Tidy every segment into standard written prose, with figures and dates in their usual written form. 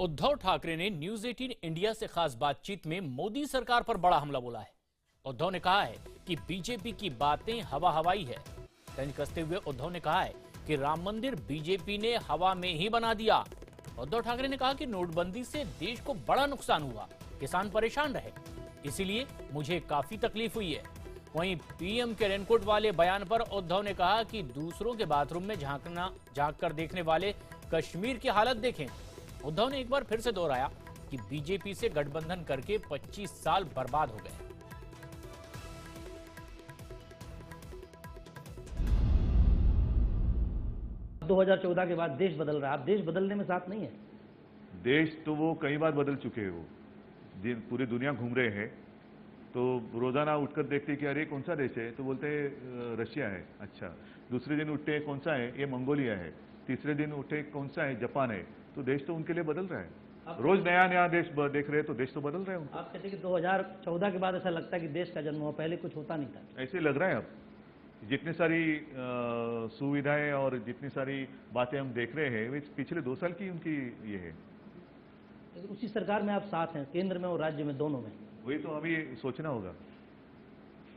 उद्धव ठाकरे ने news 18 India से खास बातचीत में मोदी सरकार पर बड़ा हमला बोला है। उद्धव ने कहा है कि बीजेपी की बातें हवा हवाई है। तंज कसते हुए उद्धव ने कहा है कि राम मंदिर बीजेपी ने हवा में ही बना दिया। उद्धव ठाकरे ने कहा कि नोटबंदी से देश को बड़ा नुकसान हुआ, किसान परेशान रहे, इसीलिए मुझे काफी तकलीफ हुई है। वहीं पीएम के रेनकोट वाले बयान पर उद्धव ने कहा कि दूसरों के बाथरूम में झांक कर देखने वाले कश्मीर की हालत देखें। उद्धव ने एक बार फिर से दोहराया कि बीजेपी से गठबंधन करके 25 साल बर्बाद हो गए। 2014 के बाद देश बदल रहा है, आप देश बदलने में साथ नहीं है। देश तो वो कई बार बदल चुके हैं। वो पूरी दुनिया घूम रहे हैं, तो रोजाना उठकर देखते हैं कि अरे कौन सा देश है, तो बोलते हैं रशिया है। अच्छा, दूसरे दिन उठते कौन सा है, ये मंगोलिया है। तीसरे दिन उठे कौन सा है, जापान है। तो देश तो उनके लिए बदल रहा है। रोज नया नया देश देख रहे हैं, तो देश तो बदल रहे हैं। आप कहते हैं कि 2014 के बाद ऐसा लगता है कि देश का जन्म हुआ, पहले कुछ होता नहीं था। ऐसे लग रहा है। अब जितनी सारी सुविधाएं और जितनी सारी बातें हम देख रहे हैं, वे पिछले 2 साल की उनकी ये है। उसी सरकार में आप साथ हैं, केंद्र में और राज्य में, दोनों में। वही तो हमें सोचना होगा।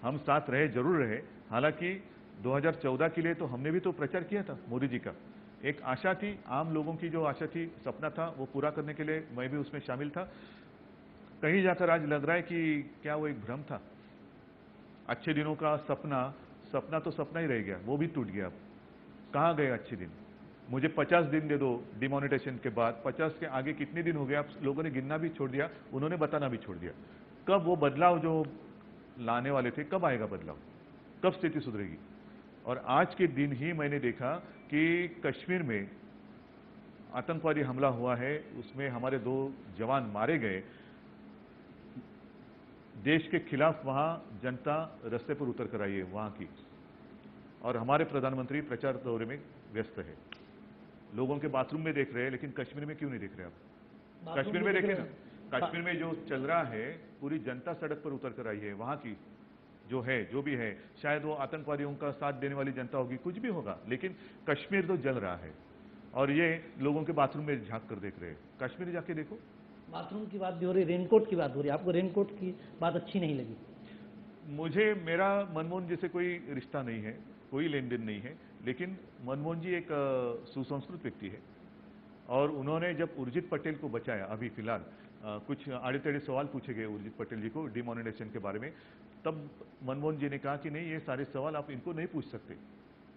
हम साथ रहे, जरूर रहे। हालांकि 2014 के लिए तो हमने भी तो प्रचार किया था मोदी जी का। एक आशा थी, आम लोगों की जो आशा थी, सपना था, वो पूरा करने के लिए मैं भी उसमें शामिल था। कहीं जाकर आज लग रहा है कि क्या वो एक भ्रम था। अच्छे दिनों का सपना तो सपना ही रह गया, वो भी टूट गया। अब कहाँ गए अच्छे दिन? मुझे 50 दिन दे दो डिमोनेटाइजेशन के बाद। 50 के आगे कितने दिन हो गए? आप लोगों ने गिनना भी छोड़ दिया, उन्होंने बताना भी छोड़ दिया। कब वो बदलाव जो लाने वाले थे, कब आएगा बदलाव? कब स्थिति सुधरेगी? और आज के दिन ही मैंने देखा कि कश्मीर में आतंकवादी हमला हुआ है, उसमें हमारे 2 जवान मारे गए। देश के खिलाफ वहां जनता रास्ते पर उतर कर आई है वहां की, और हमारे प्रधानमंत्री प्रचार दौरे में व्यस्त है। लोगों के बाथरूम में देख रहे हैं, लेकिन कश्मीर में क्यों नहीं देख रहे आप? कश्मीर में देखें ना, कश्मीर में जो चल रहा है, पूरी जनता सड़क पर उतर कर आई है वहां की। जो भी है, शायद वो आतंकवादियों का साथ देने वाली जनता होगी, कुछ भी होगा, लेकिन कश्मीर तो जल रहा है। और ये लोगों के बाथरूम में झांक कर देख रहे हैं। कश्मीर जाके देखो। बाथरूम की बात भी हो रही, रेनकोट की बात हो रही, आपको रेनकोट की बात अच्छी नहीं लगी? मुझे, मेरा मनमोहन जी से कोई रिश्ता नहीं है, कोई लेन देन नहीं है, लेकिन मनमोहन जी एक सुसंस्कृत व्यक्ति है। और उन्होंने जब उर्जित पटेल को बचाया, अभी फिलहाल कुछ आड़े टेढ़े सवाल पूछे गए उर्जित पटेल जी को डिमोनेटाइजेशन के बारे में, तब मनमोहन जी ने कहा कि नहीं, ये सारे सवाल आप इनको नहीं पूछ सकते।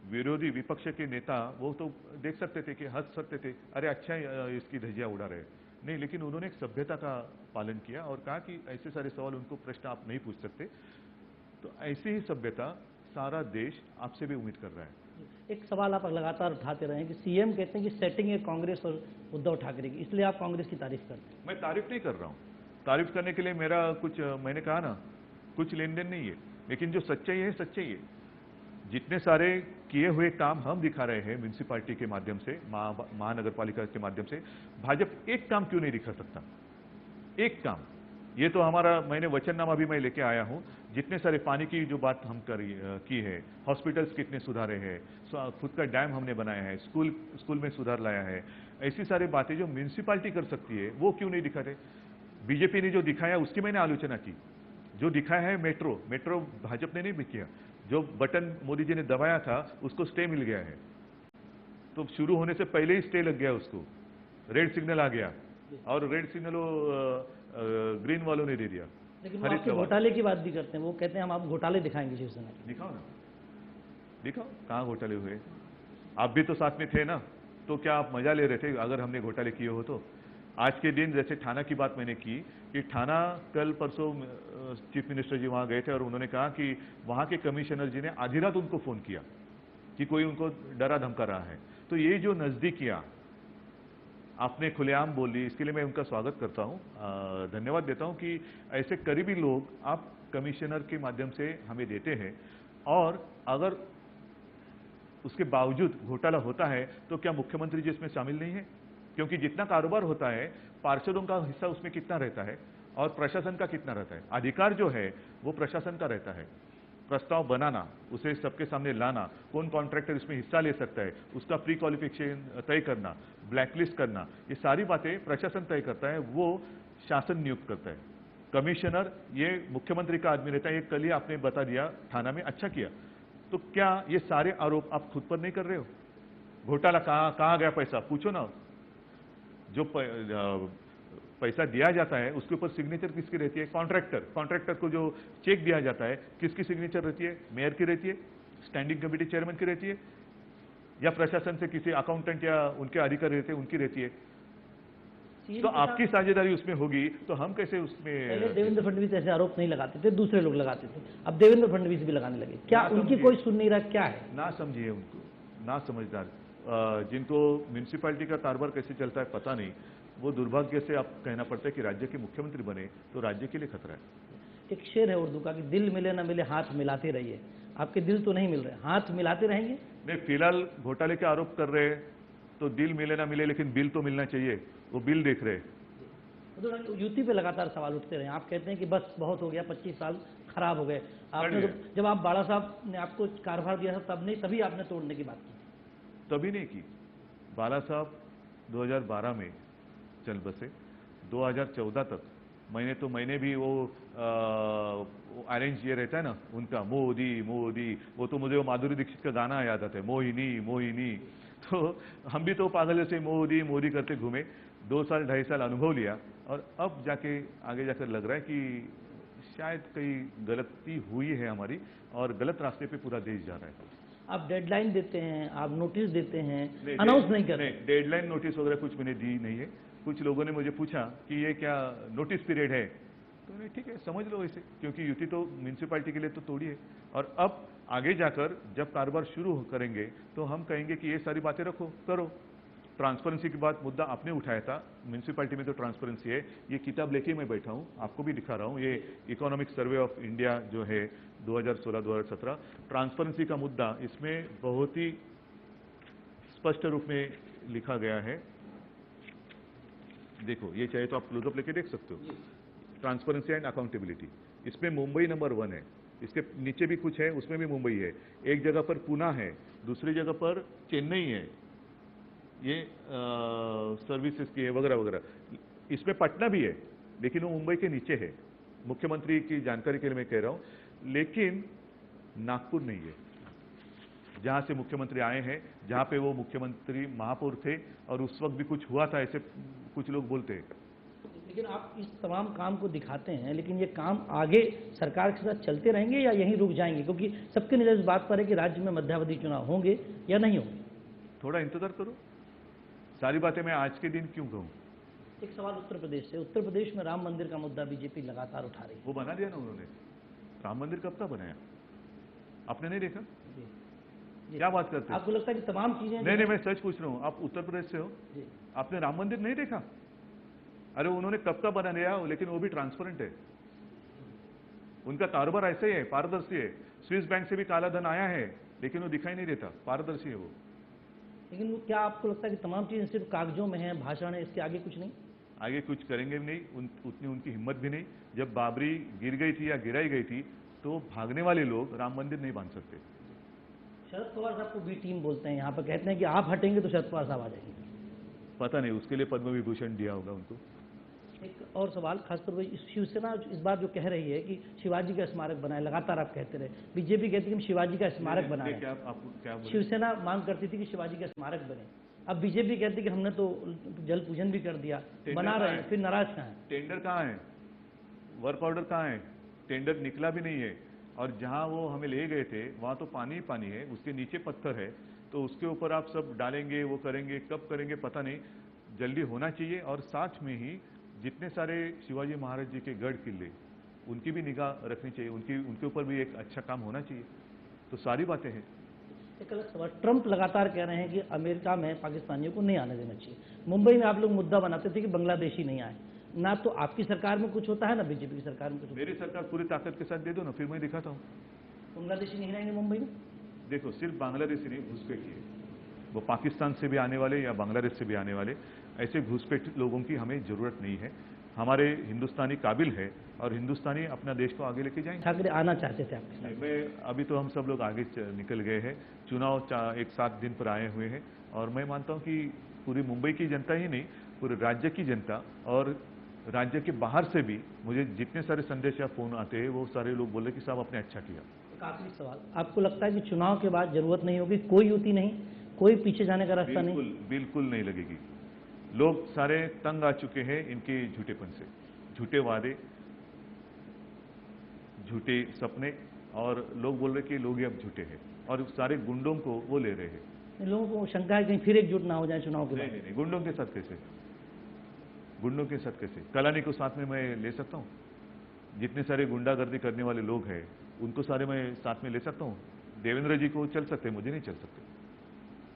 विरोधी विपक्ष के नेता वो तो देख सकते थे कि हंस सकते थे, अरे अच्छा इसकी धज्जियां उड़ा रहे। नहीं, लेकिन उन्होंने एक सभ्यता का पालन किया और कहा कि ऐसे सारे सवाल उनको प्रश्न आप नहीं पूछ सकते। तो ऐसी ही सभ्यता सारा देश आपसे भी उम्मीद कर रहा है। एक सवाल आप लगातार उठाते रहे हैं कि सीएम कहते हैं कि सेटिंग है कांग्रेस और उद्धव ठाकरे की, इसलिए आप कांग्रेस की तारीफ करते हैं। मैं तारीफ नहीं कर रहा हूं। तारीफ करने के लिए मेरा कुछ, मैंने कहा ना, कुछ लेन देन नहीं है। लेकिन जो सच्चाई है, सच्चाई है। जितने सारे किए हुए काम हम दिखा रहे हैं म्यूनिसिपैलिटी के माध्यम से, महानगर पालिका के माध्यम से, भाजपा एक काम क्यों नहीं दिखा सकता? एक काम। ये तो हमारा, मैंने वचननामा भी मैं लेके आया हूं। जितने सारे पानी की जो बात हम की है, हॉस्पिटल्स कितने सुधारे हैं, खुद का डैम हमने बनाया है, स्कूल में सुधार लाया है। ऐसी सारी बातें जो म्यूनिसिपैलिटी कर सकती है, वो क्यों नहीं दिखाते? बीजेपी ने जो दिखाया उसकी मैंने आलोचना की। जो दिखाया है मेट्रो भाजपा ने नहीं किया। जो बटन मोदी जी ने दबाया था, उसको स्टे मिल गया है। तो शुरू होने से पहले ही स्टे लग गया उसको, रेड सिग्नल आ गया, और रेड सिग्नल ग्रीन वालों ने दे दिया। लेकिन वो आपके घोटाले की बात भी करते हैं, वो कहते हैं हम आप घोटाले दिखाएंगे शिवसेना के। दिखाओ ना, दिखाओ कहाँ घोटाले हुए। आप भी तो साथ में थे ना, तो क्या आप मजा ले रहे थे अगर हमने घोटाले किए हो तो? आज के दिन जैसे थाना की बात मैंने की कि थाना, कल परसों चीफ मिनिस्टर जी वहां गए थे और उन्होंने कहा कि वहां के कमिश्नर जी ने आधी रात उनको फोन किया कि कोई उनको डरा धमका रहा है। तो ये जो नजदीकियां आपने खुलेआम बोली, इसके लिए मैं उनका स्वागत करता हूं, धन्यवाद देता हूं कि ऐसे करीबी लोग आप कमिश्नर के माध्यम से हमें देते हैं। और अगर उसके बावजूद घोटाला होता है तो क्या मुख्यमंत्री जी इसमें शामिल नहीं है? क्योंकि जितना कारोबार होता है, पार्षदों का हिस्सा उसमें कितना रहता है और प्रशासन का कितना रहता है। अधिकार जो है वो प्रशासन का रहता है। प्रस्ताव बनाना, उसे सबके सामने लाना, कौन कॉन्ट्रैक्टर इसमें हिस्सा ले सकता है, उसका प्री क्वालिफिकेशन तय करना, ब्लैकलिस्ट करना, ये सारी बातें प्रशासन तय करता है, वो शासन नियुक्त करता है। कमिश्नर ये मुख्यमंत्री का आदमी रहता है। ये कल ही आपने बता दिया थाना में, अच्छा किया। तो क्या ये सारे आरोप आप खुद पर नहीं कर रहे हो? घोटाला कहाँ गया पैसा, पूछो ना। जो पैसा दिया जाता है उसके ऊपर सिग्नेचर किसकी रहती है? कॉन्ट्रैक्टर को जो चेक दिया जाता है किसकी सिग्नेचर रहती है? मेयर की रहती है, स्टैंडिंग कमेटी चेयरमैन की रहती है, या प्रशासन से किसी अकाउंटेंट या उनके अधिकारी रहते हैं उनकी रहती है? तो आपकी साझेदारी उसमें होगी तो हम कैसे उसमें? पहले देवेंद्र फडणवीस ऐसे आरोप नहीं लगाते थे, दूसरे लोग लगाते थे, अब देवेंद्र फडणवीस भी लगाने लगे। क्या उनकी कोई सुन नहीं रहा? क्या है? ना समझिए उनको, ना समझदार, जिनको म्यूनिसिपैलिटी का कारोबार कैसे चलता है पता नहीं, वो दुर्भाग्य से आप कहना पड़ता है कि राज्य के मुख्यमंत्री बने तो राज्य के लिए खतरा है। एक शेर है उर्दू का कि दिल मिले ना मिले हाथ मिलाते रहिए। आपके दिल तो नहीं मिल रहे, हाथ मिलाते रहेंगे? नहीं, फिलहाल घोटाले के आरोप कर रहे हैं तो दिल मिले ना मिले, लेकिन बिल तो मिलना चाहिए, वो बिल देख रहे हैं। तो यूपी पे लगातार सवाल उठते रहे। आप कहते हैं कि बस बहुत हो गया, 25 साल खराब हो गए। आपने जब आप बाला साहब ने आपको कारभार दिया था तब नहीं, तभी आपने तोड़ने की बात की? तभी नहीं की। बाला साहब 2012 में चल बसे, 2014 तक मैंने भी वो अरेंज ये रहता है ना उनका, मोदी मोदी, वो तो मुझे वो माधुरी दीक्षित का गाना याद आता है, मोहिनी मोहिनी। तो हम भी तो पागल जैसे मोदी मोदी करते घूमे, 2 साल 2.5 साल अनुभव लिया, और अब जाके आगे जाकर लग रहा है कि शायद कहीं गलती हुई है हमारी, और गलत रास्ते पे पूरा देश जा रहा है। आप डेडलाइन देते हैं, आप नोटिस देते हैं, अनाउंस नहीं करते? डेडलाइन नोटिस वगैरह कुछ मैंने दी नहीं है। कुछ लोगों ने मुझे पूछा कि ये क्या नोटिस पीरियड है, तो नहीं, ठीक है समझ लो इसे, क्योंकि युति तो म्यूनिसिपैलिटी के लिए तो तोड़ी है, और अब आगे जाकर जब कारोबार शुरू करेंगे तो हम कहेंगे कि ये सारी बातें रखो, करो। ट्रांसपेरेंसी की बात मुद्दा आपने उठाया था, म्यूनिसिपैलिटी में तो ट्रांसपेरेंसी है। ये किताब लेके मैं बैठा हूँ, आपको भी दिखा रहा हूँ, ये इकोनॉमिक सर्वे ऑफ इंडिया जो है 2016-2017, ट्रांसपेरेंसी का मुद्दा इसमें बहुत ही स्पष्ट रूप में लिखा गया है। देखो, ये चाहे तो आप क्लोजअप लेके देख सकते हो। ट्रांसपेरेंसी एंड अकाउंटेबिलिटी, इसमें मुंबई नंबर 1 है, इसके नीचे भी कुछ है, उसमें भी मुंबई है, एक जगह पर पुणे है, दूसरी जगह पर चेन्नई है, ये सर्विसेज की है वगैरह वगैरह। इसमें पटना भी है, लेकिन वो मुंबई के नीचे है। मुख्यमंत्री की जानकारी के लिए मैं कह रहा हूं, लेकिन नागपुर नहीं है, जहां से मुख्यमंत्री आए हैं, जहां पे वो मुख्यमंत्री महापौर थे, और उस वक्त भी कुछ हुआ था, ऐसे कुछ लोग बोलते हैं। लेकिन आप इस तमाम काम को दिखाते हैं, लेकिन ये काम आगे सरकार के साथ चलते रहेंगे या यहीं रुक जाएंगे? क्योंकि सबकी नजर इस बात पर है कि राज्य में मध्यावधि चुनाव होंगे या नहीं होंगे। थोड़ा इंतजार करो, सारी बातें मैं आज के दिन क्यों कहूं? एक सवाल उत्तर प्रदेश से। उत्तर प्रदेश में राम मंदिर का मुद्दा बीजेपी लगातार उठा रही है। वो बना दिया ना उन्होंने, राम मंदिर कब का बनाया, आपने नहीं देखा? क्या बात करते हैं? आपको लगता है कि तमाम चीजें? नहीं, मैं सच पूछ रहा हूं, आप उत्तर प्रदेश से हो, आपने राम मंदिर नहीं देखा? अरे उन्होंने कब का बना दिया, लेकिन वो भी ट्रांसपेरेंट है, उनका कारोबार ऐसे ही है, पारदर्शी है। स्विस बैंक से भी काला धन आया है, लेकिन वो दिखाई नहीं देता, पारदर्शी है वो। लेकिन क्या आपको लगता है कि तमाम चीजें सिर्फ कागजों में हैं, भाषण है, इसके आगे कुछ नहीं? आगे कुछ करेंगे भी नहीं, उतनी उनकी हिम्मत भी नहीं। जब बाबरी गिर गई थी या गिराई गई थी, तो भागने वाले लोग राम मंदिर नहीं बांध सकते। शरद पवार साहब को बी टीम बोलते हैं, यहाँ पर कहते हैं कि आप हटेंगे तो शरद पवार साहब आ जाएंगे। पता नहीं, उसके लिए पद्म विभूषण दिया होगा उनको। एक और सवाल, खासतौर पर शिवसेना इस बार जो कह रही है कि शिवाजी का स्मारक बनाए, लगातार आप कहते रहे, बीजेपी कहती है कि हम शिवाजी का स्मारक बनाए। शिवसेना मांग करती थी कि शिवाजी का स्मारक बने, अब बीजेपी कहती है कि हमने तो जल पूजन भी कर दिया, बना रहे हैं, फिर नाराज कहाँ है? टेंडर कहाँ है, वर्क ऑर्डर कहाँ है? टेंडर निकला भी नहीं है, और जहां वो हमें ले गए थे वहां तो पानी ही पानी है, उसके नीचे पत्थर है, तो उसके ऊपर आप सब डालेंगे, वो करेंगे, कब करेंगे पता नहीं, जल्दी होना चाहिए। और साथ में ही जितने सारे शिवाजी महाराज जी के गढ़ किले, उनकी भी निगाह रखनी चाहिए, उनके ऊपर भी एक अच्छा काम होना चाहिए। तो सारी बातें हैं। एक अलग सवाल, ट्रंप लगातार कह रहे हैं कि अमेरिका में पाकिस्तानियों को नहीं आने देना चाहिए। मुंबई में आप लोग मुद्दा बनाते थे कि बांग्लादेशी नहीं आए, ना तो आपकी सरकार में कुछ होता है ना बीजेपी की सरकार में कुछ। मेरी सरकार पूरी ताकत के साथ दे दो ना, फिर मैं दिखाता हूँ। बांग्लादेशी नहीं रहेंगे मुंबई में? देखो, सिर्फ बांग्लादेशी नहीं, घुसपैठी है, वो पाकिस्तान से भी आने वाले या बांग्लादेश से भी आने वाले, ऐसे घुसपैठ लोगों की हमें जरूरत नहीं है। हमारे हिंदुस्तानी काबिल है और हिंदुस्तानी अपना देश को आगे लेके जाएंगे। ठाकरे आना चाहते थे आपके साथ? मैं अभी तो हम सब लोग आगे निकल गए हैं, चुनाव एक 7 दिन पर आए हुए हैं और मैं मानता हूं कि पूरी मुंबई की जनता ही नहीं, पूरे राज्य की जनता और राज्य के बाहर से भी मुझे जितने सारे संदेश या फोन आते हैं वो सारे लोग बोले कि साहब आपने अच्छा किया। एक आखिरी सवाल, आपको लगता है कि चुनाव के बाद जरूरत नहीं होगी, कोई युति नहीं, कोई पीछे जाने का रास्ता नहीं? बिल्कुल नहीं लगेगी। लोग सारे तंग आ चुके हैं इनके झूठेपन से, झूठे वादे, झूठे सपने, और लोग बोल रहे कि लोग अब झूठे हैं और सारे गुंडों को वो ले रहे हैं। लोगों को शंका है कहीं फिर एकजुट ना हो जाए चुनाव के बाद? नहीं, गुंडों के साथ कैसे, गुंडों के साथ कैसे? कलानी को साथ में मैं ले सकता हूँ? जितने सारे गुंडागर्दी करने वाले लोग हैं उनको सारे मैं साथ में ले सकता हूँ? देवेंद्र जी को चल सकते, मुझे नहीं चल सकते।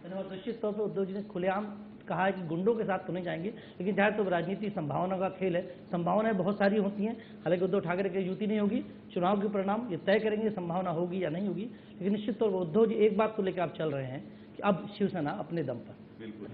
धन्यवाद। निश्चित तौर पर उद्धव जी ने खुलेआम कहा है कि गुंडों के साथ तो नहीं जाएंगे, लेकिन चाहे तो राजनीति संभावना का खेल है, संभावनाएं बहुत सारी होती हैं। हालांकि उद्धव ठाकरे की युति नहीं होगी, चुनाव के परिणाम ये तय करेंगे संभावना होगी या नहीं होगी, लेकिन निश्चित तौर पर उद्धव जी एक बात को लेकर आप चल रहे हैं कि अब शिवसेना अपने दम पर। बिल्कुल।